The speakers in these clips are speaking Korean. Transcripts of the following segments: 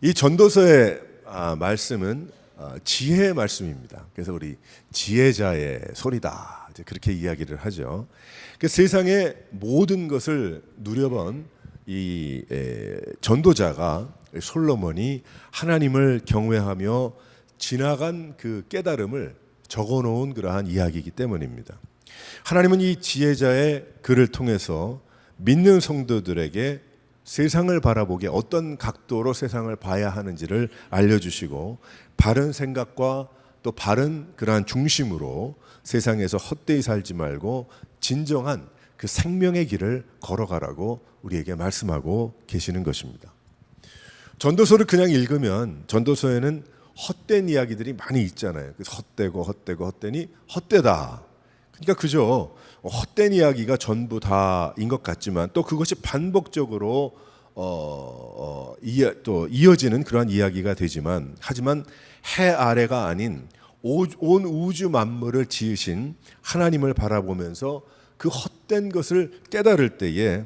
이 전도서의 말씀은 지혜의 말씀입니다. 그래서 우리 지혜자의 소리다, 이제 그렇게 이야기를 하죠. 그 세상의 모든 것을 누려본 이 전도자가 솔로몬이 하나님을 경외하며 지나간 그 깨달음을 적어놓은 그러한 이야기이기 때문입니다. 하나님은 이 지혜자의 글을 통해서 믿는 성도들에게 세상을 바라보기에 어떤 각도로 세상을 봐야 하는지를 알려주시고, 바른 생각과 또 바른 그러한 중심으로 세상에서 헛되이 살지 말고 진정한 그 생명의 길을 걸어가라고 우리에게 말씀하고 계시는 것입니다. 전도서를 그냥 읽으면 전도서에는 헛된 이야기들이 많이 있잖아요. 그래서 헛되니 헛되다. 그러니까 그죠. 헛된 이야기가 전부 다인 것 같지만 또 그것이 반복적으로 또 이어지는 그러한 이야기가 되지만, 하지만 해 아래가 아닌 온 우주 만물을 지으신 하나님을 바라보면서 그 헛된 것을 깨달을 때에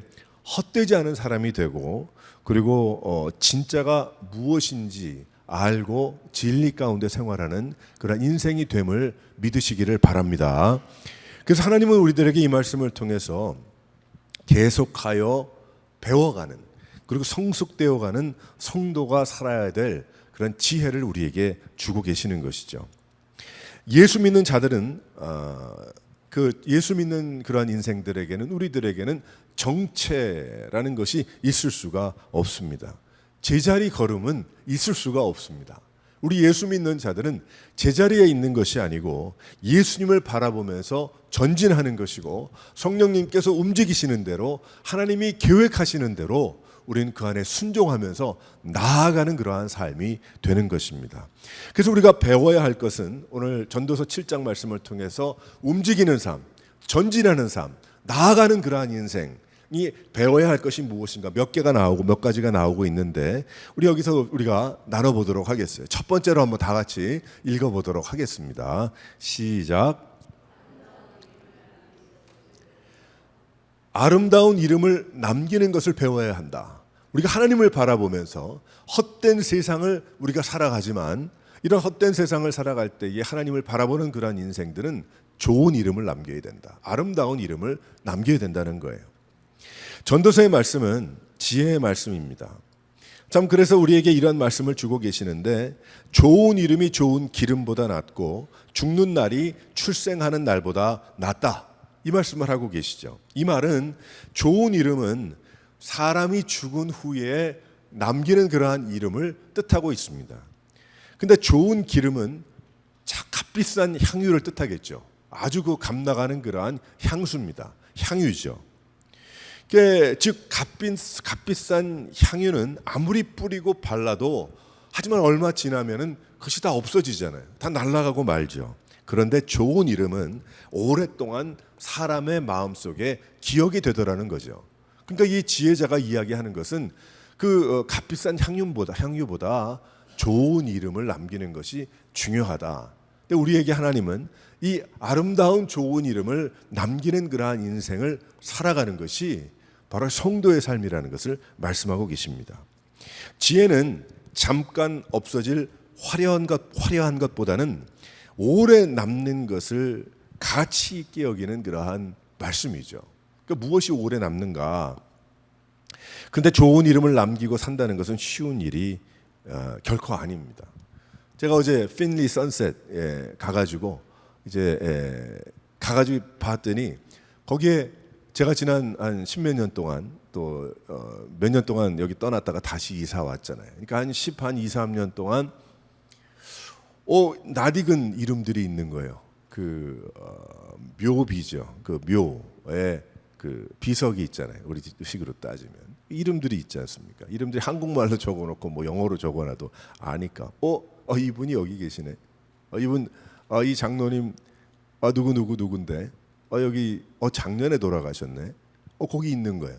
헛되지 않은 사람이 되고, 그리고 진짜가 무엇인지 알고 진리 가운데 생활하는 그런 인생이 됨을 믿으시기를 바랍니다. 그래서 하나님은 우리들에게 이 말씀을 통해서 계속하여 배워가는, 그리고 성숙되어가는 성도가 살아야 될 그런 지혜를 우리에게 주고 계시는 것이죠. 예수 믿는 자들은 그 예수 믿는 그러한 인생들에게는, 우리들에게는 정체라는 것이 있을 수가 없습니다. 제자리 걸음은 있을 수가 없습니다. 우리 예수 믿는 자들은 제자리에 있는 것이 아니고 예수님을 바라보면서 전진하는 것이고, 성령님께서 움직이시는 대로, 하나님이 계획하시는 대로 우리는 그 안에 순종하면서 나아가는 그러한 삶이 되는 것입니다. 그래서 우리가 배워야 할 것은 오늘 전도서 7장 말씀을 통해서 움직이는 삶, 전진하는 삶, 나아가는 그러한 인생이 배워야 할 것이 무엇인가, 몇 개가 나오고 몇 가지가 나오고 있는데, 우리 여기서 우리가 나눠보도록 하겠어요. 첫 번째로 한번 다 같이 읽어보도록 하겠습니다. 시작. 아름다운 이름을 남기는 것을 배워야 한다. 우리가 하나님을 바라보면서 헛된 세상을 우리가 살아가지만, 이런 헛된 세상을 살아갈 때에 하나님을 바라보는 그러한 인생들은 좋은 이름을 남겨야 된다. 아름다운 이름을 남겨야 된다는 거예요. 전도서의 말씀은 지혜의 말씀입니다. 참, 그래서 우리에게 이런 말씀을 주고 계시는데, 좋은 이름이 좋은 기름보다 낫고 죽는 날이 출생하는 날보다 낫다, 이 말씀을 하고 계시죠. 이 말은 좋은 이름은 사람이 죽은 후에 남기는 그러한 이름을 뜻하고 있습니다. 근데 좋은 기름은 값비싼 향유를 뜻하겠죠. 아주 그 값나가는 그러한 향수입니다. 향유죠. 즉 값비싼 향유는 아무리 뿌리고 발라도, 하지만 얼마 지나면은 그것이 다 없어지잖아요. 다 날아가고 말죠. 그런데 좋은 이름은 오랫동안 사람의 마음속에 기억이 되더라는 거죠. 그러니까 이 지혜자가 이야기하는 것은 그 값비싼 향유보다 좋은 이름을 남기는 것이 중요하다. 근데 우리에게 하나님은 이 아름다운 좋은 이름을 남기는 그러한 인생을 살아가는 것이 바로 성도의 삶이라는 것을 말씀하고 계십니다. 지혜는 잠깐 없어질 화려한 것보다는 오래 남는 것을 가치 있게 여기는 그러한 말씀이죠. 그러니까 무엇이 오래 남는가? 근데 좋은 이름을 남기고 산다는 것은 쉬운 일이 결코 아닙니다. 제가 어제 핀리 선셋에 가가지고 봤더니, 거기에 제가 지난 한 십몇 년 동안, 또 몇 년 동안 여기 떠났다가 다시 이사 왔잖아요. 그러니까 한 2-3년 동안 낯익은 이름들이 있는 거예요. 묘비죠. 그 묘에 그 비석이 있잖아요. 우리 식으로 따지면 이름들이 있지 않습니까? 이름들이 한국말로 적어놓고 뭐 영어로 적어놔도 아니까. 이분이 여기 계시네. 이 장로님 누군데? 여기 작년에 돌아가셨네. 거기 있는 거예요.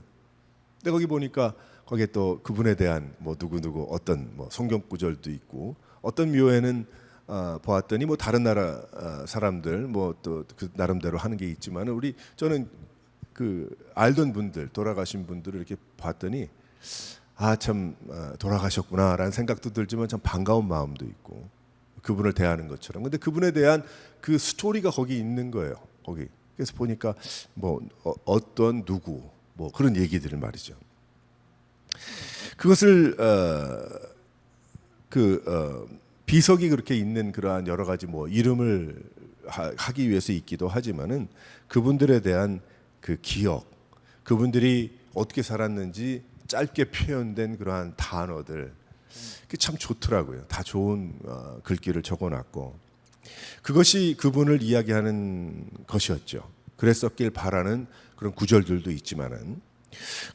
근데 거기 보니까 거기에 또 그분에 대한 뭐 누구 어떤 뭐 성경 구절도 있고, 어떤 묘에는 보았더니 뭐 다른 나라 사람들 뭐 또 그 나름대로 하는 게 있지만, 저는 그 알던 분들, 돌아가신 분들을 이렇게 봤더니 참 돌아가셨구나라는 생각도 들지만 참 반가운 마음도 있고 그분을 대하는 것처럼. 근데 그분에 대한 그 스토리가 거기 있는 거예요. 거기. 그래서 보니까 뭐 어떤 누구 뭐 그런 얘기들을 말이죠. 그것을 비석이 그렇게 있는 그러한 여러 가지 뭐 이름을 하기 위해서 있기도 하지만은 그분들에 대한 그 기억, 그분들이 어떻게 살았는지 짧게 표현된 그러한 단어들, 그게 참 좋더라고요. 다 좋은 글귀를 적어놨고 그것이 그분을 이야기하는 것이었죠. 그랬었길 바라는 그런 구절들도 있지만은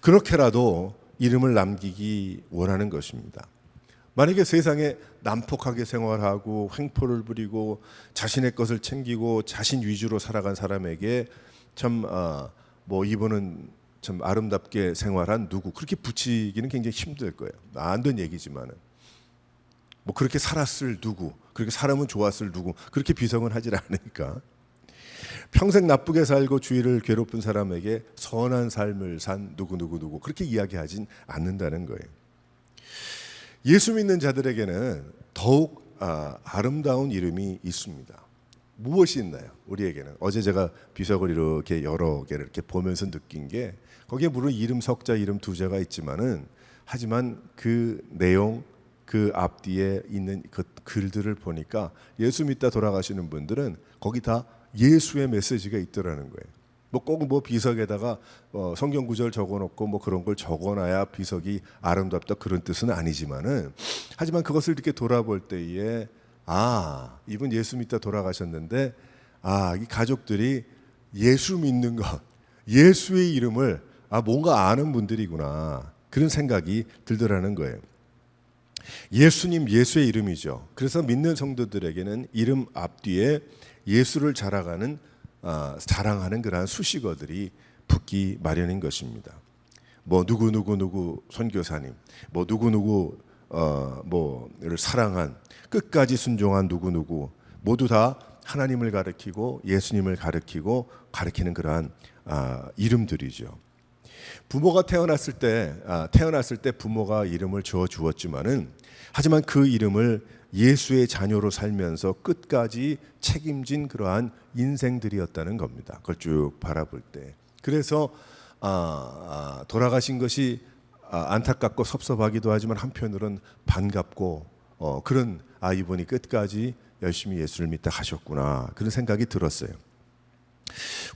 그렇게라도 이름을 남기기 원하는 것입니다. 만약에 세상에 난폭하게 생활하고 횡포를 부리고 자신의 것을 챙기고 자신 위주로 살아간 사람에게 참 뭐 이분은 참 아름답게 생활한 누구 그렇게 붙이기는 굉장히 힘들 거예요. 안 된 얘기지만은 뭐 그렇게 살았을 누구, 그렇게 사람은 좋았을 누구 그렇게 비성은 하질 않으니까 평생 나쁘게 살고 주위를 괴롭힌 사람에게 선한 삶을 산 누구 그렇게 이야기하진 않는다는 거예요. 예수 믿는 자들에게는 더욱 아름다운 이름이 있습니다. 무엇이 있나요? 우리에게는 어제 제가 비석을 이렇게 여러 개를 이렇게 보면서 느낀 게 거기에 물론 이름 석자, 이름 두자가 있지만은 하지만 그 내용, 그 앞뒤에 있는 그 글들을 보니까 예수 믿다 돌아가시는 분들은 거기 다 예수의 메시지가 있더라는 거예요. 뭐 꼭 뭐 비석에다가 성경 구절 적어놓고 뭐 그런 걸 적어놔야 비석이 아름답다 그런 뜻은 아니지만은 하지만 그것을 이렇게 돌아볼 때에 이분 예수 믿다 돌아가셨는데 이 가족들이 예수 믿는 것, 예수의 이름을 뭔가 아는 분들이구나 그런 생각이 들더라는 거예요. 예수님 예수의 이름이죠. 그래서 믿는 성도들에게는 이름 앞뒤에 예수를 자랑하는 그러한 수식어들이 붙기 마련인 것입니다. 뭐 누구 선교사님, 뭐 누구 뭐를 사랑한 끝까지 순종한 누구 모두 다 하나님을 가리키고 예수님을 가리키는 그러한 이름들이죠. 부모가 태어났을 때 부모가 이름을 지어 주었지만은 하지만 그 이름을 예수의 자녀로 살면서 끝까지 책임진 그러한 인생들이었다는 겁니다. 그걸 쭉 바라볼 때. 그래서 돌아가신 것이 안타깝고 섭섭하기도 하지만 한편으로는 반갑고 그런 이분이 끝까지 열심히 예수를 믿다 가셨구나 그런 생각이 들었어요.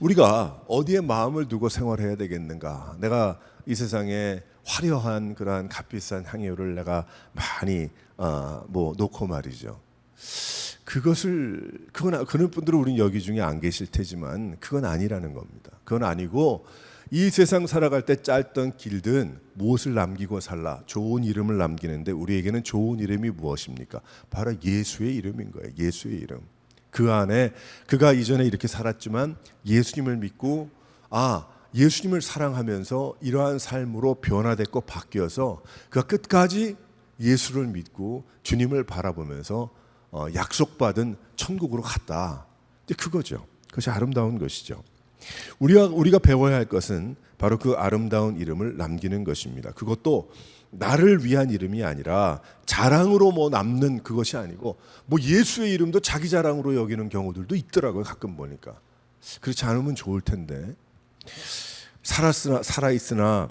우리가 어디에 마음을 두고 생활해야 되겠는가? 내가 이 세상에 화려한 그러한 값비싼 향유를 내가 많이 놓고 말이죠. 그런 분들은 우린 여기 중에 안 계실 테지만 그건 아니라는 겁니다. 그건 아니고 이 세상 살아갈 때 짧던 길든 무엇을 남기고 살라? 좋은 이름을 남기는데 우리에게는 좋은 이름이 무엇입니까? 바로 예수의 이름인 거예요. 예수의 이름. 그 안에 그가 이전에 이렇게 살았지만 예수님을 믿고 예수님을 사랑하면서 이러한 삶으로 변화됐고 바뀌어서 그가 끝까지 예수를 믿고 주님을 바라보면서 약속받은 천국으로 갔다. 그거죠. 그것이 아름다운 것이죠. 우리가 배워야 할 것은 바로 그 아름다운 이름을 남기는 것입니다. 그것도 나를 위한 이름이 아니라 자랑으로 남는 그것이 아니고 예수의 이름도 자기 자랑으로 여기는 경우들도 있더라고요. 가끔 보니까. 그렇지 않으면 좋을 텐데. 살아있으나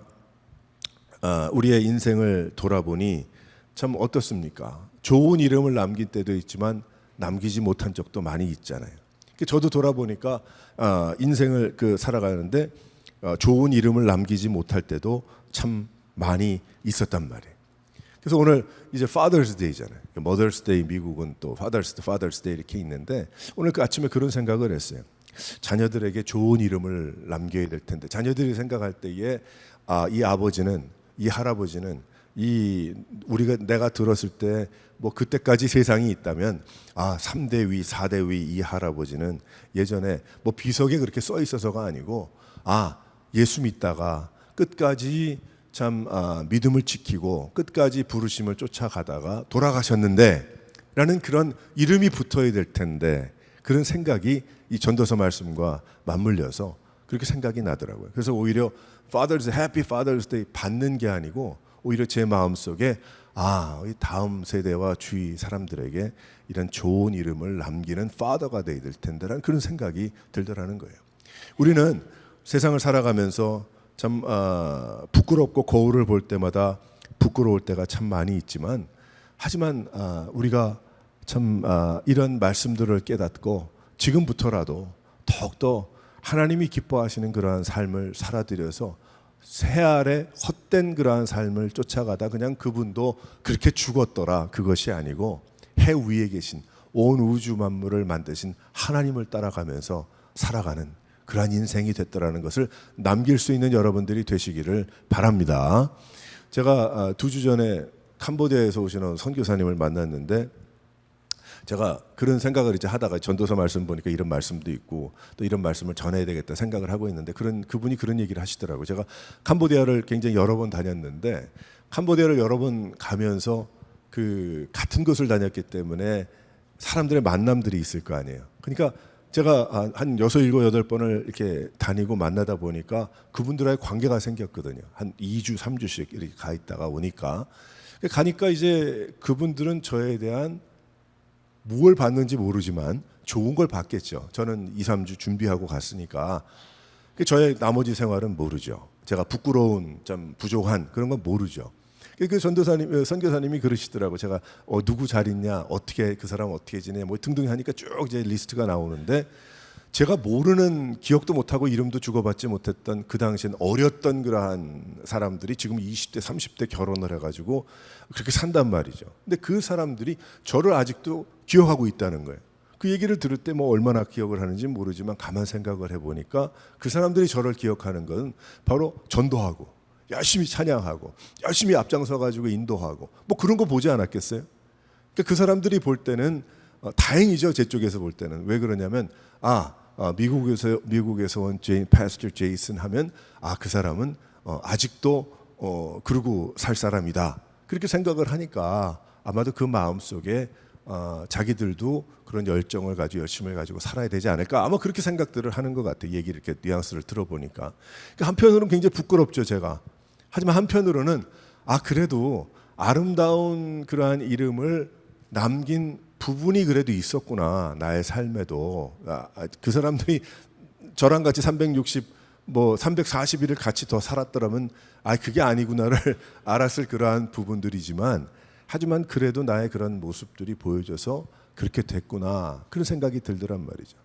우리의 인생을 돌아보니 참 어떻습니까? 좋은 이름을 남길 때도 있지만 남기지 못한 적도 많이 있잖아요. 저도 돌아보니까 인생을 살아가는데 좋은 이름을 남기지 못할 때도 참 많이 있었단 말이에요. 그래서 오늘 이제 Father's Day잖아요. Mother's Day 미국은 또 Father's Day 이렇게 있는데 오늘 그 아침에 그런 생각을 했어요. 자녀들에게 좋은 이름을 남겨야 될 텐데 자녀들이 생각할 때에 이 아버지는 이 할아버지는 내가 들었을 때 그때까지 세상이 있다면 3대 위, 4대 위 이 할아버지는 예전에 비석에 그렇게 써 있어서가 아니고 예수 믿다가 끝까지 참 믿음을 지키고 끝까지 부르심을 쫓아가다가 돌아가셨는데 라는 그런 이름이 붙어야 될 텐데 그런 생각이 이 전도서 말씀과 맞물려서 그렇게 생각이 나더라고요. 그래서 오히려 Happy Father's Day 받는 게 아니고 오히려 제 마음속에 이 다음 세대와 주위 사람들에게 이런 좋은 이름을 남기는 파더가 돼야 될 텐데라는 그런 생각이 들더라는 거예요. 우리는 세상을 살아가면서 참 부끄럽고 거울을 볼 때마다 부끄러울 때가 참 많이 있지만, 하지만 우리가 참 이런 말씀들을 깨닫고 지금부터라도 더욱더 하나님이 기뻐하시는 그러한 삶을 살아들여서 새 아래 헛된 그러한 삶을 쫓아가다 그냥 그분도 그렇게 죽었더라, 그것이 아니고 해 위에 계신 온 우주 만물을 만드신 하나님을 따라가면서 살아가는 그러한 인생이 됐더라는 것을 남길 수 있는 여러분들이 되시기를 바랍니다. 제가 2주 전에 캄보디아에서 오시는 선교사님을 만났는데, 제가 그런 생각을 이제 하다가 전도서 말씀 보니까 이런 말씀도 있고 또 이런 말씀을 전해야 되겠다 생각을 하고 있는데, 그분이 그런 얘기를 하시더라고요. 제가 캄보디아를 굉장히 여러 번 다녔는데, 캄보디아를 여러 번 가면서 그 같은 곳을 다녔기 때문에 사람들의 만남들이 있을 거 아니에요. 그러니까 제가 한 6, 7, 8번을 이렇게 다니고 만나다 보니까 그분들과의 관계가 생겼거든요. 한 2주, 3주씩 이렇게 가 있다가 오니까 가니까 이제 그분들은 저에 대한 무엇을 받는지 모르지만 좋은 걸 받겠죠. 저는 2, 3주 준비하고 갔으니까 저의 나머지 생활은 모르죠. 제가 부끄러운, 좀 부족한 그런 건 모르죠. 그 선교사님이 그러시더라고. 제가 누구 잘 있냐, 어떻게 그 사람 어떻게 지내, 뭐 등등 하니까 쭉 이제 리스트가 나오는데, 제가 모르는, 기억도 못하고 이름도 주고받지 못했던 그 당시엔 어렸던 그러한 사람들이 지금 20대, 30대 결혼을 해가지고 그렇게 산단 말이죠. 근데 그 사람들이 저를 아직도 기억하고 있다는 거예요. 그 얘기를 들을 때 뭐 얼마나 기억을 하는지 모르지만 가만 생각을 해보니까 그 사람들이 저를 기억하는 건 바로 전도하고 열심히 찬양하고 열심히 앞장서 가지고 인도하고 뭐 그런 거 보지 않았겠어요? 그러니까 그 사람들이 볼 때는 다행이죠. 제 쪽에서 볼 때는. 왜 그러냐면 미국에서 온 파스터 제이슨 하면 그 사람은 아직도 그러고 살 사람이다. 그렇게 생각을 하니까 아마도 그 마음속에 자기들도 그런 열정을 가지고 열심을 가지고 살아야 되지 않을까, 아마 그렇게 생각들을 하는 것 같아요. 얘기를 이렇게 뉘앙스를 들어보니까. 그러니까 한편으로는 굉장히 부끄럽죠, 제가. 하지만 한편으로는 그래도 아름다운 그러한 이름을 남긴 부분이 그래도 있었구나, 나의 삶에도. 그 사람들이 저랑 같이 340일을 같이 더 살았더라면 그게 아니구나를 알았을 그러한 부분들이지만, 하지만 그래도 나의 그런 모습들이 보여져서 그렇게 됐구나, 그런 생각이 들더란 말이죠.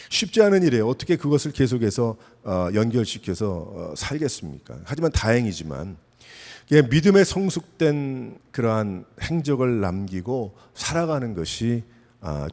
쉽지 않은 일이에요. 어떻게 그것을 계속해서 연결시켜서 살겠습니까? 하지만 다행이지만 믿음에 성숙된 그러한 행적을 남기고 살아가는 것이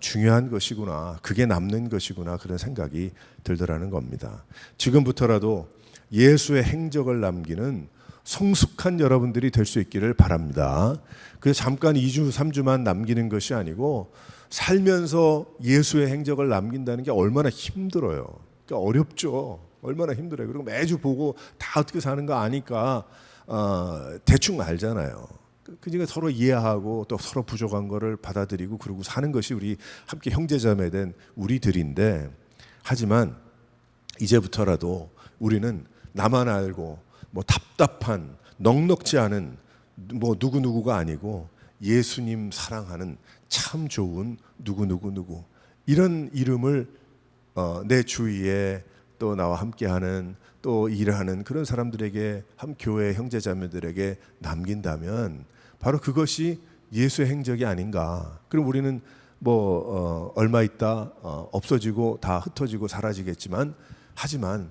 중요한 것이구나, 그게 남는 것이구나, 그런 생각이 들더라는 겁니다. 지금부터라도 예수의 행적을 남기는 성숙한 여러분들이 될 수 있기를 바랍니다. 그래서 잠깐 2주, 3주만 남기는 것이 아니고 살면서 예수의 행적을 남긴다는 게 얼마나 힘들어요. 그러니까 어렵죠. 얼마나 힘들어요. 그리고 매주 보고 다 어떻게 사는 거 아니까 대충 알잖아요. 그러니까 서로 이해하고 또 서로 부족한 거를 받아들이고 그러고 사는 것이 우리 함께 형제자매 된 우리들인데, 하지만 이제부터라도 우리는 나만 알고 뭐 답답한 넉넉지 않은 뭐 누구누구가 아니고 예수님 사랑하는 참 좋은 누구누구누구, 이런 이름을 내 주위에 또 나와 함께하는 또 일하는 그런 사람들에게, 한 교회 형제자매들에게 남긴다면 바로 그것이 예수의 행적이 아닌가. 그럼 우리는 얼마 있다 없어지고 다 흩어지고 사라지겠지만, 하지만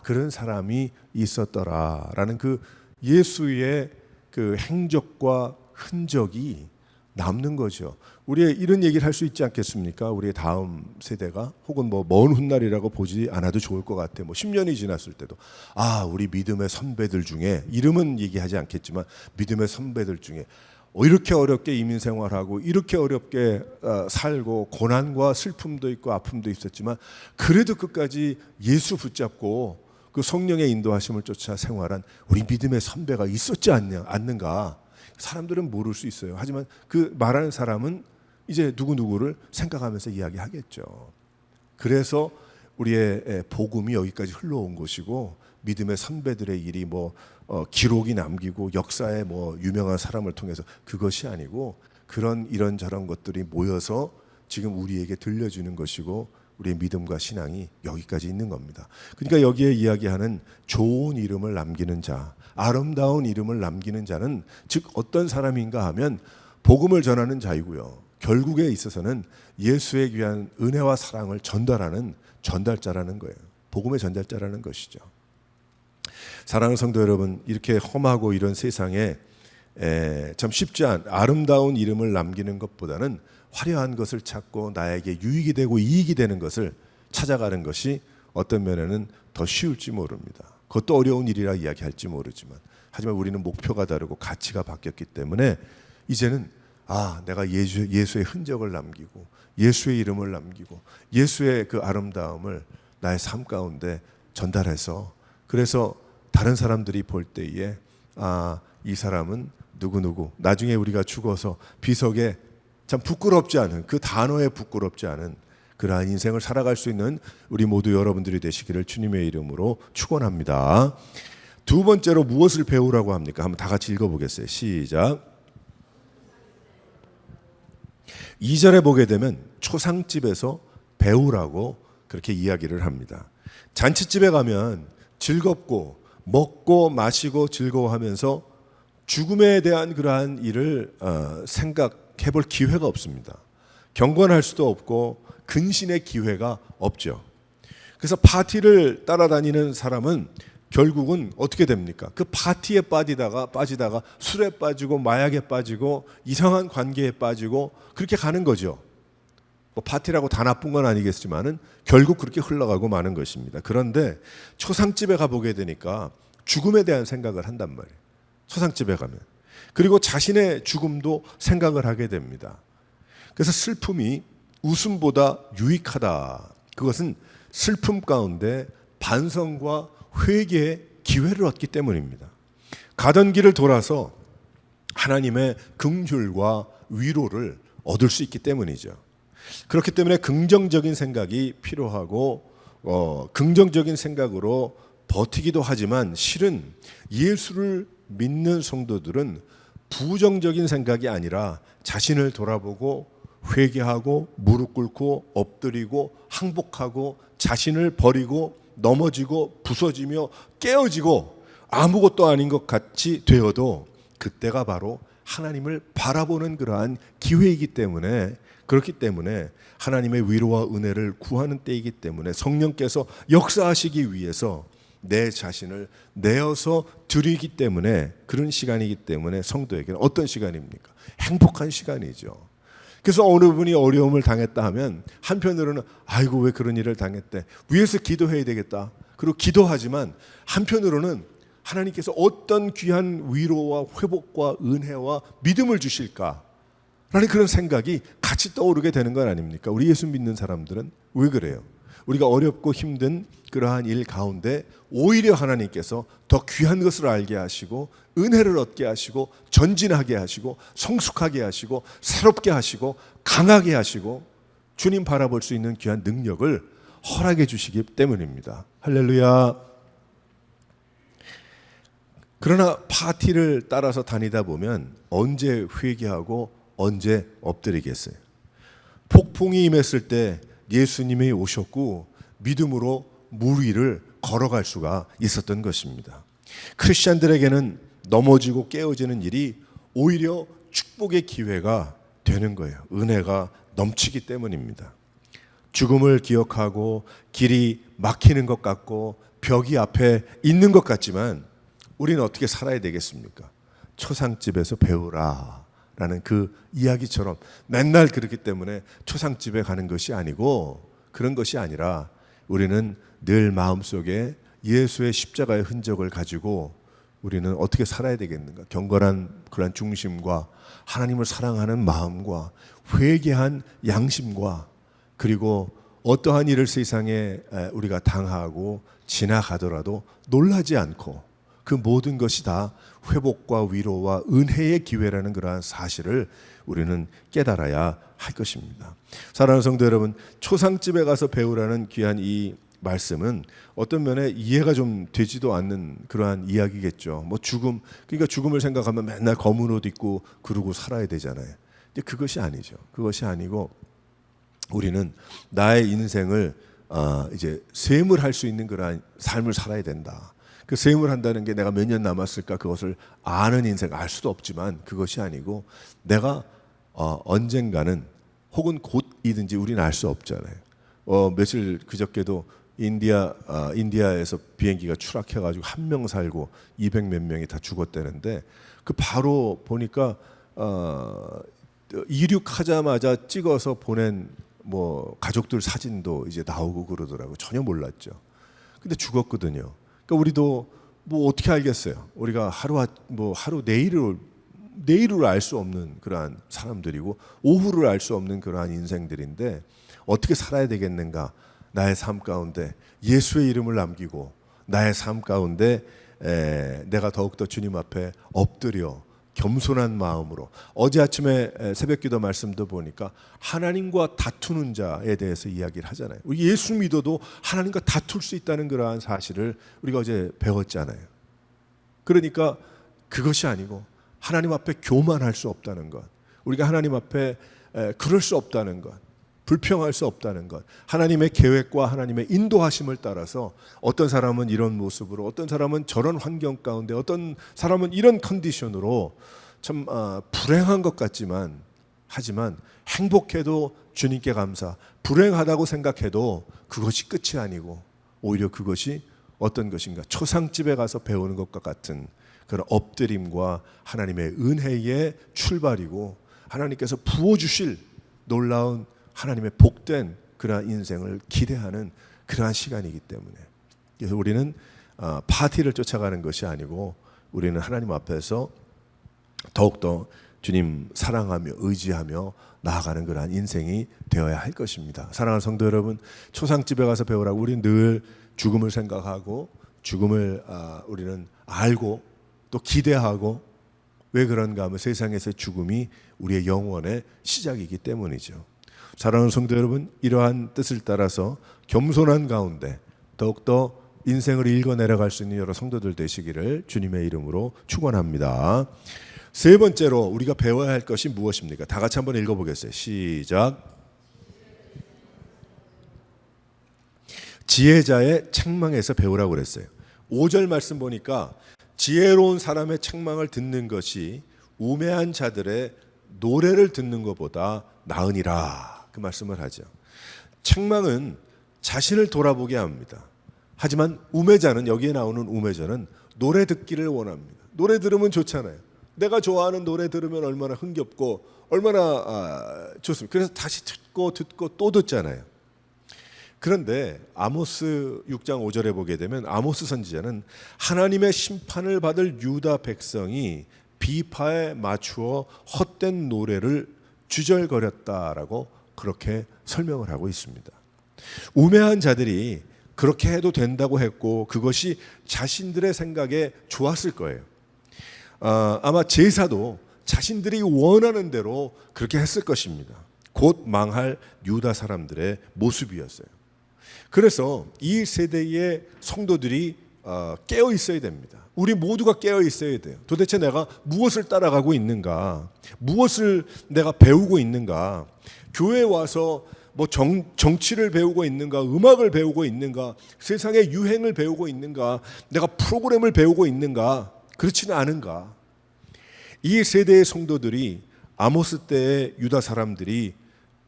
그런 사람이 있었더라라는 그 예수의 그 행적과 흔적이 남는 거죠. 우리 이런 얘기를 할 수 있지 않겠습니까? 우리의 다음 세대가, 혹은 먼 훗날이라고 보지 않아도 좋을 것 같아요. 10년이 지났을 때도 우리 믿음의 선배들 중에, 이름은 얘기하지 않겠지만 믿음의 선배들 중에 이렇게 어렵게 이민 생활하고 이렇게 어렵게 살고 고난과 슬픔도 있고 아픔도 있었지만 그래도 끝까지 예수 붙잡고 그 성령의 인도하심을 쫓아 생활한 우리 믿음의 선배가 있었지 않는가. 사람들은 모를 수 있어요. 하지만 그 말하는 사람은 이제 누구누구를 생각하면서 이야기하겠죠. 그래서 우리의 복음이 여기까지 흘러온 것이고 믿음의 선배들의 일이 기록이 남기고 역사에 유명한 사람을 통해서 그것이 아니고 그런 이런저런 것들이 모여서 지금 우리에게 들려주는 것이고 우리의 믿음과 신앙이 여기까지 있는 겁니다. 그러니까 여기에 이야기하는 좋은 이름을 남기는 자, 아름다운 이름을 남기는 자는 즉 어떤 사람인가 하면 복음을 전하는 자이고요. 결국에 있어서는 예수에 귀한 은혜와 사랑을 전달하는 전달자라는 거예요. 복음의 전달자라는 것이죠. 사랑하는 성도 여러분, 이렇게 험하고 이런 세상에 참 쉽지 않은 아름다운 이름을 남기는 것보다는 화려한 것을 찾고 나에게 유익이 되고 이익이 되는 것을 찾아가는 것이 어떤 면에는 더 쉬울지 모릅니다. 그것도 어려운 일이라 이야기할지 모르지만 하지만 우리는 목표가 다르고 가치가 바뀌었기 때문에 이제는 내가 예수의 흔적을 남기고 예수의 이름을 남기고 예수의 그 아름다움을 나의 삶 가운데 전달해서 그래서 다른 사람들이 볼 때에 이 사람은 누구누구 나중에 우리가 죽어서 비석에 참 부끄럽지 않은 그 단어에 부끄럽지 않은 그러한 인생을 살아갈 수 있는 우리 모두 여러분들이 되시기를 주님의 이름으로 축원합니다. 두 번째로 무엇을 배우라고 합니까? 한번 다 같이 읽어보겠어요. 시작. 2절에 보게 되면 초상집에서 배우라고 그렇게 이야기를 합니다. 잔치집에 가면 즐겁고 먹고 마시고 즐거워하면서 죽음에 대한 그러한 일을 생각해 볼 기회가 없습니다. 경건할 수도 없고 근신의 기회가 없죠. 그래서 파티를 따라다니는 사람은 결국은 어떻게 됩니까? 그 파티에 빠지다가 술에 빠지고 마약에 빠지고 이상한 관계에 빠지고 그렇게 가는 거죠. 파티라고 다 나쁜 건 아니겠지만은 결국 그렇게 흘러가고 마는 것입니다. 그런데 초상집에 가보게 되니까 죽음에 대한 생각을 한단 말이에요. 초상집에 가면. 그리고 자신의 죽음도 생각을 하게 됩니다. 그래서 슬픔이 웃음보다 유익하다. 그것은 슬픔 가운데 반성과 회개의 기회를 얻기 때문입니다. 가던 길을 돌아서 하나님의 긍휼과 위로를 얻을 수 있기 때문이죠. 그렇기 때문에 긍정적인 생각이 필요하고 긍정적인 생각으로 버티기도 하지만 실은 예수를 믿는 성도들은 부정적인 생각이 아니라 자신을 돌아보고 회개하고 무릎 꿇고 엎드리고 항복하고 자신을 버리고 넘어지고 부서지며 깨어지고 아무것도 아닌 것 같이 되어도 그때가 바로 하나님을 바라보는 그러한 기회이기 때문에 그렇기 때문에 하나님의 위로와 은혜를 구하는 때이기 때문에 성령께서 역사하시기 위해서 내 자신을 내어서 드리기 때문에 그런 시간이기 때문에 성도에게는 어떤 시간입니까? 행복한 시간이죠. 그래서 어느 분이 어려움을 당했다 하면 한편으로는 아이고 왜 그런 일을 당했대 위해서 기도해야 되겠다 그리고 기도하지만 한편으로는 하나님께서 어떤 귀한 위로와 회복과 은혜와 믿음을 주실까 라는 그런 생각이 같이 떠오르게 되는 건 아닙니까? 우리 예수 믿는 사람들은 왜 그래요? 우리가 어렵고 힘든 그러한 일 가운데 오히려 하나님께서 더 귀한 것을 알게 하시고 은혜를 얻게 하시고 전진하게 하시고 성숙하게 하시고 새롭게 하시고 강하게 하시고 주님 바라볼 수 있는 귀한 능력을 허락해 주시기 때문입니다. 할렐루야. 그러나 파티를 따라서 다니다 보면 언제 회개하고 언제 엎드리겠어요? 폭풍이 임했을 때 예수님이 오셨고 믿음으로 물 위를 걸어갈 수가 있었던 것입니다. 크리스찬들에게는 넘어지고 깨어지는 일이 오히려 축복의 기회가 되는 거예요. 은혜가 넘치기 때문입니다. 죽음을 기억하고 길이 막히는 것 같고 벽이 앞에 있는 것 같지만 우리는 어떻게 살아야 되겠습니까? 초상집에서 배우라 라는 그 이야기처럼 맨날 그렇기 때문에 초상집에 가는 것이 아니고 그런 것이 아니라 우리는 늘 마음속에 예수의 십자가의 흔적을 가지고 우리는 어떻게 살아야 되겠는가? 경건한 그런 중심과 하나님을 사랑하는 마음과 회개한 양심과 그리고 어떠한 일을 세상에 우리가 당하고 지나가더라도 놀라지 않고 그 모든 것이 다 회복과 위로와 은혜의 기회라는 그러한 사실을 우리는 깨달아야 할 것입니다. 사랑하는 성도 여러분, 초상집에 가서 배우라는 귀한 이 말씀은 어떤 면에 이해가 좀 되지도 않는 그러한 이야기겠죠. 뭐 죽음, 그러니까 죽음을 생각하면 맨날 검은 옷 입고 그러고 살아야 되잖아요. 근데 그것이 아니죠. 그것이 아니고 우리는 나의 인생을 이제 셈을 할 수 있는 그러한 삶을 살아야 된다. 그 셈을 한다는 게 내가 몇 년 남았을까 그것을 아는 인생, 알 수도 없지만 그것이 아니고 내가 언젠가는 혹은 곧이든지 우리는 알 수 없잖아요. 며칠 그저께도 인디아에서 비행기가 추락해가지고 1명 살고 200 몇 명이 다 죽었다는데 그 바로 보니까 이륙하자마자 찍어서 보낸 뭐 가족들 사진도 이제 나오고 그러더라고요. 전혀 몰랐죠. 근데 죽었거든요. 그러니까 우리도 뭐 어떻게 알겠어요? 우리가 하루 내일을 알 수 없는 그러한 사람들이고 오후를 알 수 없는 그러한 인생들인데 어떻게 살아야 되겠는가? 나의 삶 가운데 예수의 이름을 남기고 나의 삶 가운데 내가 더욱더 주님 앞에 엎드려 겸손한 마음으로 어제 아침에 새벽기도 말씀도 보니까 하나님과 다투는 자에 대해서 이야기를 하잖아요. 우리 예수 믿어도 하나님과 다툴 수 있다는 그러한 사실을 우리가 어제 배웠잖아요. 그러니까 그것이 아니고 하나님 앞에 교만할 수 없다는 것, 우리가 하나님 앞에 그럴 수 없다는 것, 불평할 수 없다는 것, 하나님의 계획과 하나님의 인도하심을 따라서 어떤 사람은 이런 모습으로, 어떤 사람은 저런 환경 가운데, 어떤 사람은 이런 컨디션으로 참 불행한 것 같지만 하지만 행복해도 주님께 감사, 불행하다고 생각해도 그것이 끝이 아니고 오히려 그것이 어떤 것인가, 초상집에 가서 배우는 것과 같은 그런 엎드림과 하나님의 은혜의 출발이고 하나님께서 부어주실 놀라운 하나님의 복된 그러한 인생을 기대하는 그러한 시간이기 때문에, 그래서 우리는 파티를 쫓아가는 것이 아니고 우리는 하나님 앞에서 더욱더 주님 사랑하며 의지하며 나아가는 그러한 인생이 되어야 할 것입니다. 사랑하는 성도 여러분, 초상집에 가서 배우라고 우리는 늘 죽음을 생각하고 죽음을 우리는 알고 또 기대하고, 왜 그런가 하면 세상에서의 죽음이 우리의 영원의 시작이기 때문이죠. 사랑하는 성도 여러분, 이러한 뜻을 따라서 겸손한 가운데 더욱더 인생을 읽어내려갈 수 있는 여러 성도들 되시기를 주님의 이름으로 축원합니다. 세 번째로 우리가 배워야 할 것이 무엇입니까? 다 같이 한번 읽어보겠어요. 시작. 지혜자의 책망에서 배우라고 그랬어요. 5절 말씀 보니까 지혜로운 사람의 책망을 듣는 것이 우매한 자들의 노래를 듣는 것보다 나으니라, 그 말씀을 하죠. 책망은 자신을 돌아보게 합니다. 하지만 우매자는, 여기에 나오는 우매자는 노래 듣기를 원합니다. 노래 들으면 좋잖아요. 내가 좋아하는 노래 들으면 얼마나 흥겹고 얼마나 좋습니다. 그래서 다시 듣고 또 듣잖아요. 그런데 아모스 6장 5절에 보게 되면 아모스 선지자는 하나님의 심판을 받을 유다 백성이 비파에 맞추어 헛된 노래를 주절거렸다라고 그렇게 설명을 하고 있습니다. 우매한 자들이 그렇게 해도 된다고 했고 그것이 자신들의 생각에 좋았을 거예요. 아마 제사도 자신들이 원하는 대로 그렇게 했을 것입니다. 곧 망할 유다 사람들의 모습이었어요. 그래서 이 세대의 성도들이 깨어 있어야 됩니다. 우리 모두가 깨어 있어야 돼요. 도대체 내가 무엇을 따라가고 있는가? 무엇을 내가 배우고 있는가? 교회에 와서 뭐 정치를 배우고 있는가? 음악을 배우고 있는가? 세상의 유행을 배우고 있는가? 내가 프로그램을 배우고 있는가? 그렇지는 않은가? 이 세대의 성도들이 아모스 때의 유다 사람들이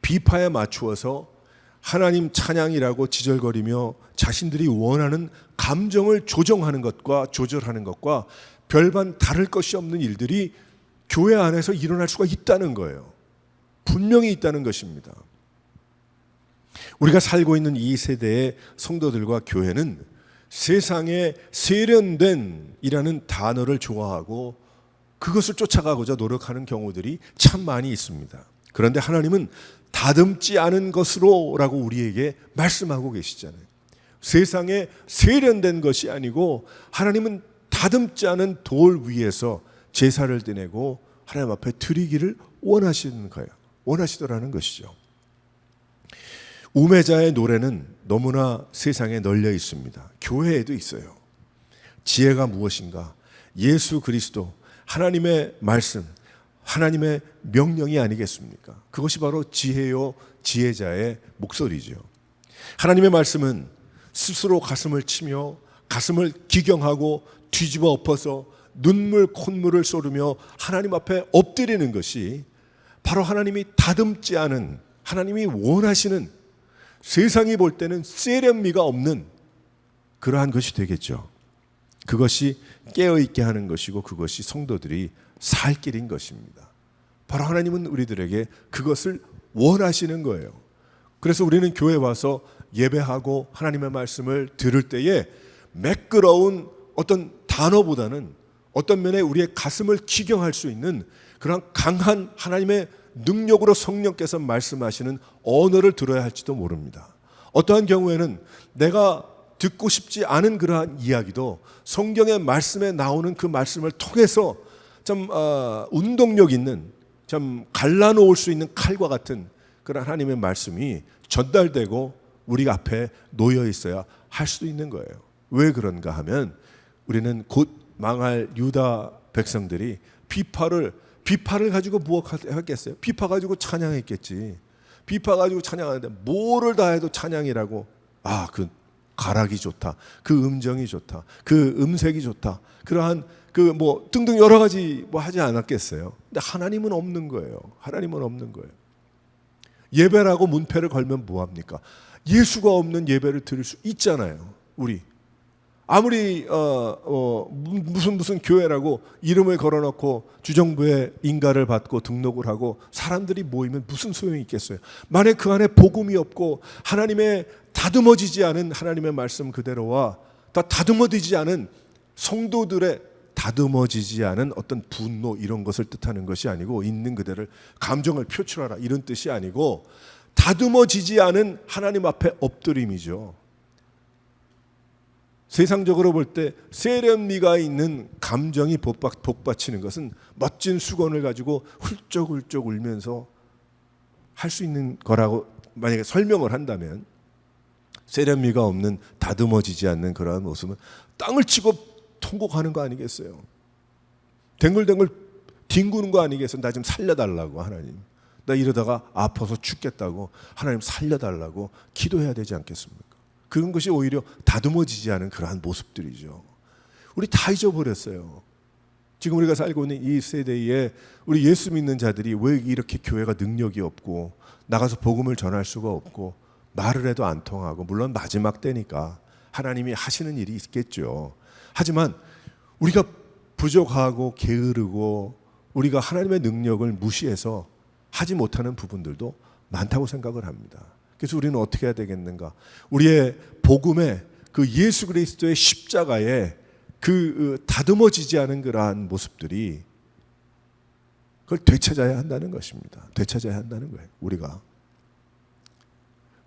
비파에 맞추어서 하나님 찬양이라고 지절거리며 자신들이 원하는 감정을 조정하는 것과 조절하는 것과 별반 다를 것이 없는 일들이 교회 안에서 일어날 수가 있다는 거예요. 분명히 있다는 것입니다. 우리가 살고 있는 이 세대의 성도들과 교회는 세상에 세련된 이라는 단어를 좋아하고 그것을 쫓아가고자 노력하는 경우들이 참 많이 있습니다. 그런데 하나님은 다듬지 않은 것으로 라고 우리에게 말씀하고 계시잖아요. 세상에 세련된 것이 아니고 하나님은 다듬지 않은 돌 위에서 제사를 드리고 하나님 앞에 드리기를 원하시는 거예요. 원하시더라는 것이죠. 우매자의 노래는 너무나 세상에 널려 있습니다. 교회에도 있어요. 지혜가 무엇인가? 예수 그리스도, 하나님의 말씀, 하나님의 명령이 아니겠습니까? 그것이 바로 지혜요 지혜자의 목소리죠. 하나님의 말씀은 스스로 가슴을 치며 가슴을 기경하고 뒤집어 엎어서 눈물 콧물을 쏟으며 하나님 앞에 엎드리는 것이 바로 하나님이 다듬지 않은, 하나님이 원하시는, 세상이 볼 때는 세련미가 없는 그러한 것이 되겠죠. 그것이 깨어있게 하는 것이고 그것이 성도들이 살 길인 것입니다. 바로 하나님은 우리들에게 그것을 원하시는 거예요. 그래서 우리는 교회 와서 예배하고 하나님의 말씀을 들을 때에 매끄러운 어떤 단어보다는 어떤 면에 우리의 가슴을 기경할 수 있는 그런 강한 하나님의 능력으로 성령께서 말씀하시는 언어를 들어야 할지도 모릅니다. 어떠한 경우에는 내가 듣고 싶지 않은 그러한 이야기도 성경의 말씀에 나오는 그 말씀을 통해서 참 운동력 있는, 참 갈라놓을 수 있는 칼과 같은 그런 하나님의 말씀이 전달되고 우리 앞에 놓여 있어야 할 수도 있는 거예요. 왜 그런가 하면 우리는 곧 망할 유다 백성들이 비파를 가지고 무엇하겠어요? 비파 가지고 찬양했겠지. 비파 가지고 찬양하는데 뭐를 다 해도 찬양이라고. 그 가락이 좋다, 그 음정이 좋다, 그 음색이 좋다, 그러한 등등 여러 가지 하지 않았겠어요. 근데 하나님은 없는 거예요. 하나님은 없는 거예요. 예배라고 문패를 걸면 뭐합니까? 예수가 없는 예배를 드릴 수 있잖아요. 우리 아무리 무슨 교회라고 이름을 걸어놓고 주정부에 인가를 받고 등록을 하고 사람들이 모이면 무슨 소용이 있겠어요? 만약 그 안에 복음이 없고 하나님의 다듬어지지 않은 하나님의 말씀 그대로와 다듬어지지 않은 성도들의 다듬어지지 않은 어떤 분노 이런 것을 뜻하는 것이 아니고, 있는 그대를 감정을 표출하라 이런 뜻이 아니고, 다듬어지지 않은 하나님 앞에 엎드림이죠. 세상적으로 볼 때 세련미가 있는 감정이 복받치는 것은 멋진 수건을 가지고 훌쩍훌쩍 울면서 할 수 있는 거라고 만약에 설명을 한다면, 세련미가 없는 다듬어지지 않는 그러한 모습은 땅을 치고 통곡하는 거 아니겠어요? 댕글댕글 뒹구는 거 아니겠어요? 나 좀 살려달라고, 하나님. 나 이러다가 아파서 죽겠다고, 하나님 살려달라고 기도해야 되지 않겠습니까? 그런 것이 오히려 다듬어지지 않은 그러한 모습들이죠. 우리 다 잊어버렸어요. 지금 우리가 살고 있는 이 세대에 우리 예수 믿는 자들이 왜 이렇게 교회가 능력이 없고 나가서 복음을 전할 수가 없고 말을 해도 안 통하고, 물론 마지막 때니까 하나님이 하시는 일이 있겠죠. 하지만 우리가 부족하고 게으르고 우리가 하나님의 능력을 무시해서 하지 못하는 부분들도 많다고 생각을 합니다. 그래서 우리는 어떻게 해야 되겠는가? 우리의 복음의 그 예수 그리스도의 십자가에 그 다듬어지지 않은 그러한 모습들이, 그걸 되찾아야 한다는 것입니다. 되찾아야 한다는 거예요. 우리가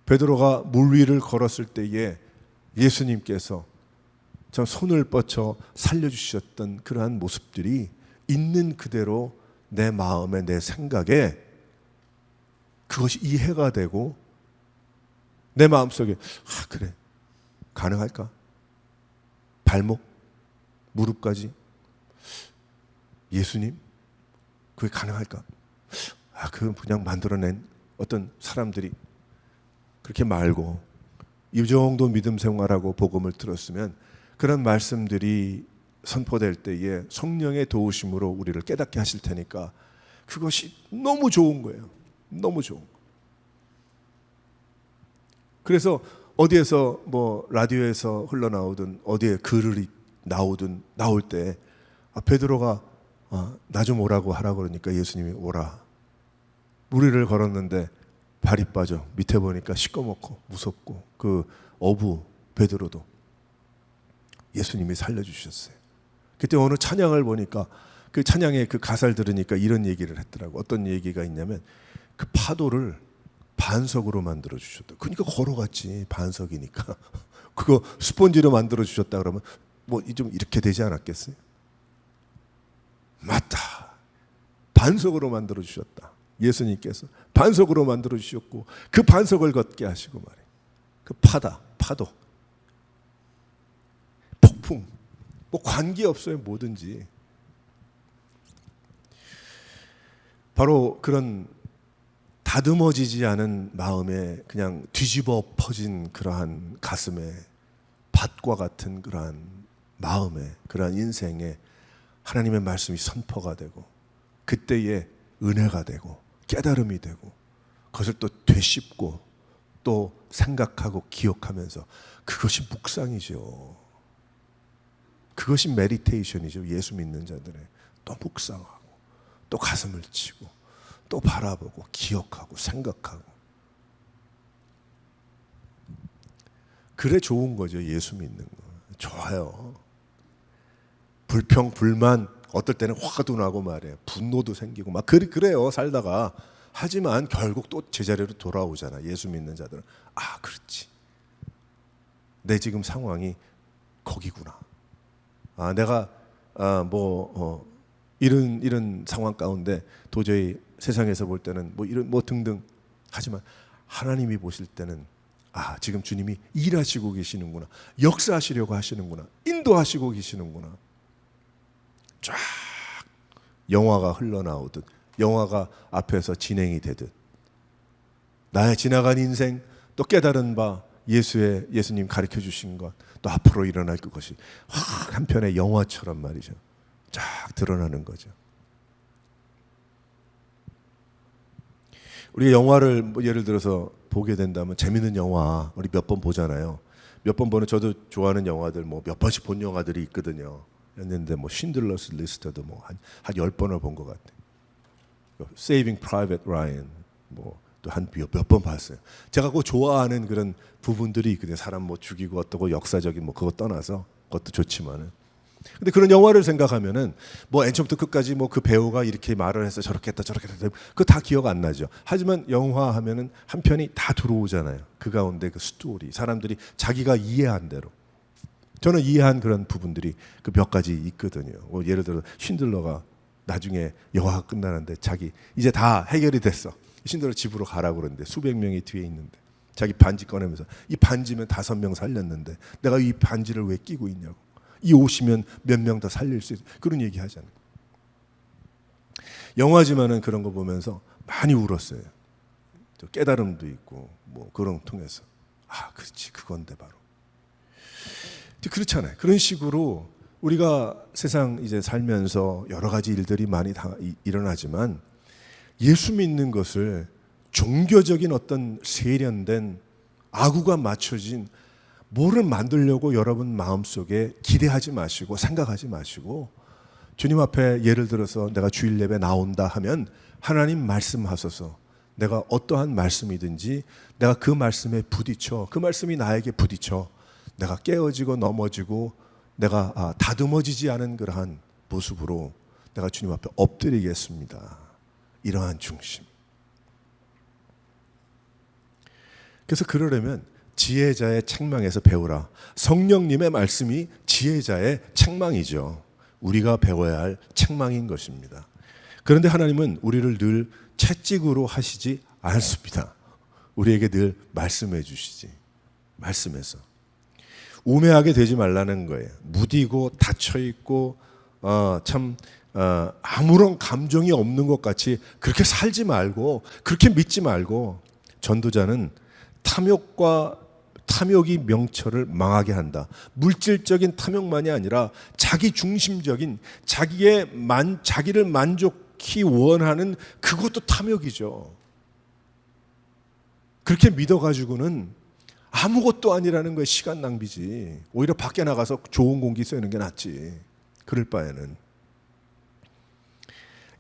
베드로가 물 위를 걸었을 때에 예수님께서 저 손을 뻗쳐 살려주셨던 그러한 모습들이 있는 그대로 내 마음에, 내 생각에 그것이 이해가 되고, 내 마음속에 그래, 가능할까? 발목, 무릎까지 예수님, 그게 가능할까? 그건 그냥 만들어낸 어떤 사람들이 그렇게 말고 이 정도 믿음 생활하고 복음을 들었으면 그런 말씀들이 선포될 때에 성령의 도우심으로 우리를 깨닫게 하실 테니까 그것이 너무 좋은 거예요. 너무 좋은 거. 그래서 어디에서 라디오에서 흘러나오든 어디에 글이 나올 때 베드로가 나 좀 오라고 하라고 그러니까 예수님이 오라. 무리를 걸었는데 발이 빠져. 밑에 보니까 시꺼멓고 무섭고, 그 어부 베드로도 예수님이 살려주셨어요. 그때 어느 찬양을 보니까 그 찬양의 그 가사를 들으니까 이런 얘기를 했더라고. 어떤 얘기가 있냐면 그 파도를 반석으로 만들어 주셨다. 그러니까 걸어갔지, 반석이니까. 그거 스폰지로 만들어 주셨다 그러면 뭐 좀 이렇게 되지 않았겠어요? 맞다. 반석으로 만들어 주셨다. 예수님께서 반석으로 만들어 주셨고 그 반석을 걷게 하시고 말이에요. 그 파도, 폭풍, 뭐 관계 없어요. 뭐든지. 바로 그런 다듬어지지 않은 마음에 그냥 뒤집어 퍼진 그러한 가슴에 밭과 같은 그러한 마음에 그러한 인생에 하나님의 말씀이 선포가 되고 그때에 은혜가 되고 깨달음이 되고 그것을 또 되씹고 또 생각하고 기억하면서 그것이 묵상이죠. 그것이 메디테이션이죠. 예수 믿는 자들의 또 묵상하고 또 가슴을 치고 또 바라보고 기억하고 생각하고 그래 좋은 거죠. 예수 믿는 거 좋아요. 불평 불만 어떨 때는 화도 나고 말이에요. 분노도 생기고 막 그래요. 살다가 하지만 결국 또 제자리로 돌아오잖아. 예수 믿는 자들은 아 그렇지. 내 지금 상황이 거기구나. 아 내가 이런 상황 가운데 도저히 세상에서 볼 때는 뭐 이런 뭐 등등 하지만 하나님이 보실 때는 아 지금 주님이 일하시고 계시는구나. 역사하시려고 하시는구나. 인도하시고 계시는구나. 쫙 영화가 흘러나오듯 영화가 앞에서 진행이 되듯 나의 지나간 인생 또 깨달은 바 예수님 가르쳐 주신 것 또 앞으로 일어날 그것이 확 한편의 영화처럼 말이죠. 쫙 드러나는 거죠. 우리가 영화를 뭐 예를 들어서 보게 된다면 재밌는 영화 우리 몇 번 보잖아요. 몇 번 보는 저도 좋아하는 영화들 뭐 몇 번씩 본 영화들이 있거든요. 했는데 뭐 신들러스 리스트도 뭐 한 10번을 본 것 같아요. Saving Private Ryan 뭐 또 한 몇 번 봤어요. 제가 그 좋아하는 그런 부분들이 있거든요. 사람 뭐 죽이고 어떠고 역사적인 뭐 그거 떠나서 그것도 좋지만은 근데 그런 영화를 생각하면은 뭐 맨 처음부터 끝까지 뭐 그 배우가 이렇게 말을 해서 저렇게 했다 저렇게 했다 그거 다 기억 안 나죠. 하지만 영화 하면은 한 편이 다 들어오잖아요. 그 가운데 그 스토리 사람들이 자기가 이해한 대로 저는 이해한 그런 부분들이 그 몇 가지 있거든요. 뭐 예를 들어 신들러가 나중에 영화가 끝나는데 자기 이제 다 해결이 됐어. 신들러 집으로 가라고 그러는데 수백 명이 뒤에 있는데 자기 반지 꺼내면서 이 반지면 5명 살렸는데 내가 이 반지를 왜 끼고 있냐고. 이 옷이면 몇 명 더 살릴 수 있어. 그런 얘기 하잖아요. 영화지만은 그런 거 보면서 많이 울었어요. 또 깨달음도 있고 뭐 그런 통해서 아 그렇지 그건데 바로 그렇잖아요. 그런 식으로 우리가 세상 이제 살면서 여러 가지 일들이 많이 다 일어나지만 예수 믿는 것을 종교적인 어떤 세련된 아구가 맞춰진 뭐를 만들려고 여러분 마음속에 기대하지 마시고 생각하지 마시고 주님 앞에 예를 들어서 내가 주일 예배 나온다 하면 하나님 말씀하소서 내가 어떠한 말씀이든지 내가 그 말씀에 부딪혀 그 말씀이 나에게 부딪혀 내가 깨어지고 넘어지고 내가 다듬어지지 않은 그러한 모습으로 내가 주님 앞에 엎드리겠습니다. 이러한 중심. 그래서 그러려면 지혜자의 책망에서 배우라. 성령님의 말씀이 지혜자의 책망이죠. 우리가 배워야 할 책망인 것입니다. 그런데 하나님은 우리를 늘 채찍으로 하시지 않습니다. 우리에게 늘 말씀해 주시지. 말씀에서. 우매하게 되지 말라는 거예요. 무디고 닫혀있고 아무런 감정이 없는 것 같이 그렇게 살지 말고 그렇게 믿지 말고 전도자는 탐욕이 명철을 망하게 한다. 물질적인 탐욕만이 아니라 자기 중심적인 자기를 만족히 원하는 그것도 탐욕이죠. 그렇게 믿어가지고는 아무것도 아니라는 거에 시간 낭비지. 오히려 밖에 나가서 좋은 공기 쐬는 게 낫지. 그럴 바에는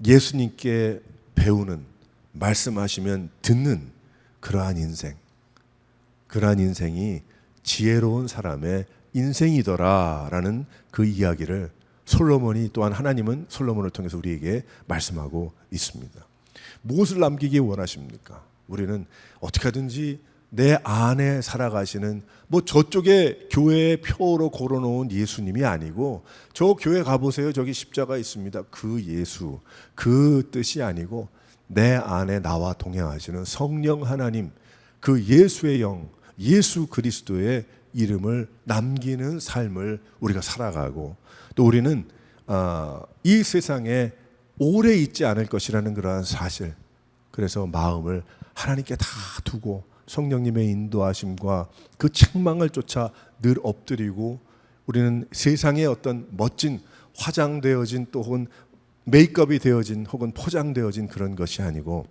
예수님께 배우는 말씀하시면 듣는 그러한 인생. 그러한 인생이 지혜로운 사람의 인생이더라라는 그 이야기를 솔로몬이 또한 하나님은 솔로몬을 통해서 우리에게 말씀하고 있습니다. 무엇을 남기기 원하십니까? 우리는 어떻게 하든지 내 안에 살아가시는 뭐 저쪽에 교회의 표로 걸어놓은 예수님이 아니고 저 교회 가보세요. 저기 십자가 있습니다. 그 예수, 그 뜻이 아니고 내 안에 나와 동행하시는 성령 하나님, 그 예수의 영, 예수 그리스도의 이름을 남기는 삶을 우리가 살아가고, 또 우리는 이 세상에 오래 있지 않을 것이라는 그러한 사실, 그래서 마음을 하나님께 다 두고 성령님의 인도하심과 그 책망을 쫓아 늘 엎드리고, 우리는 세상의 어떤 멋진 화장되어진 또 혹은 메이크업이 되어진 혹은 포장되어진 그런 것이 아니고,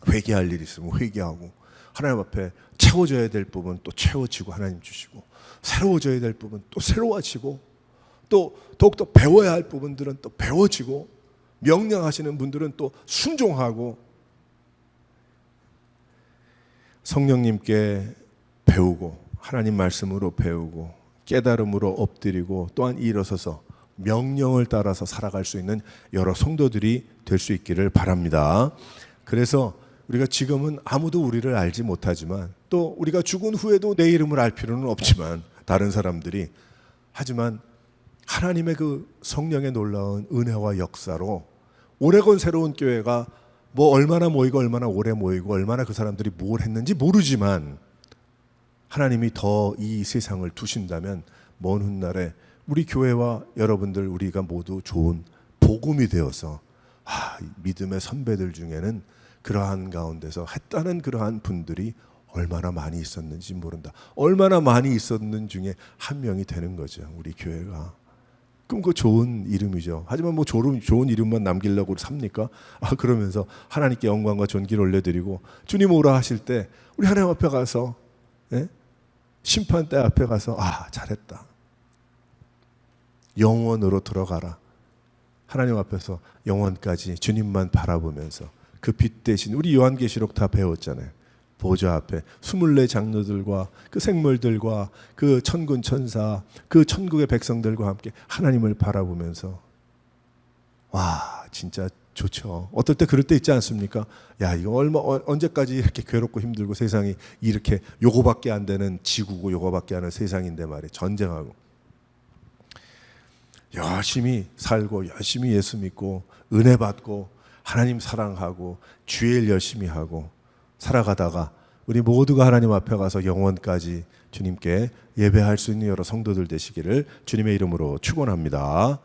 회개할 일이 있으면 회개하고, 하나님 앞에 채워져야 될 부분 또 채워지고 하나님 주시고, 새로워져야 될 부분 또 새로워지고, 또 더욱더 배워야 할 부분들은 또 배워지고, 명령하시는 분들은 또 순종하고, 성령님께 배우고 하나님 말씀으로 배우고 깨달음으로 엎드리고 또한 일어서서 명령을 따라서 살아갈 수 있는 여러 성도들이 될 수 있기를 바랍니다. 그래서 우리가 지금은 아무도 우리를 알지 못하지만, 또 우리가 죽은 후에도 내 이름을 알 필요는 없지만 다른 사람들이, 하지만 하나님의 그 성령의 놀라운 은혜와 역사로 오래건 새로운 교회가 뭐 얼마나 모이고 얼마나 오래 모이고 얼마나 그 사람들이 뭘 했는지 모르지만, 하나님이 더 이 세상을 두신다면 먼 훗날에 우리 교회와 여러분들 우리가 모두 좋은 복음이 되어서 믿음의 선배들 중에는 그러한 가운데서 했다는 그러한 분들이 얼마나 많이 있었는지 모른다. 얼마나 많이 있었는 중에 한 명이 되는 거죠, 우리 교회가. 그럼 그 좋은 이름이죠. 하지만 뭐 좋은 이름만 남기려고 삽니까? 그러면서 하나님께 영광과 존귀를 올려드리고, 주님 오라 하실 때 우리 하나님 앞에 가서, 심판대 앞에 가서 잘했다, 영원으로 들어가라, 하나님 앞에서 영원까지 주님만 바라보면서 그 빛 대신, 우리 요한계시록 다 배웠잖아요. 보좌 앞에 24 장로들과 그 생물들과 그 천군 천사, 그 천국의 백성들과 함께 하나님을 바라보면서, 진짜 좋죠. 어떨 때 그럴 때 있지 않습니까? 이거 언제까지 이렇게 괴롭고 힘들고, 세상이 이렇게 요거밖에 안 되는 지구고 요거밖에 안 하는 세상인데 말이에요. 전쟁하고 열심히 살고 열심히 예수 믿고 은혜 받고 하나님 사랑하고 주의 일 열심히 하고 살아가다가 우리 모두가 하나님 앞에 가서 영원까지 주님께 예배할 수 있는 여러 성도들 되시기를 주님의 이름으로 축원합니다.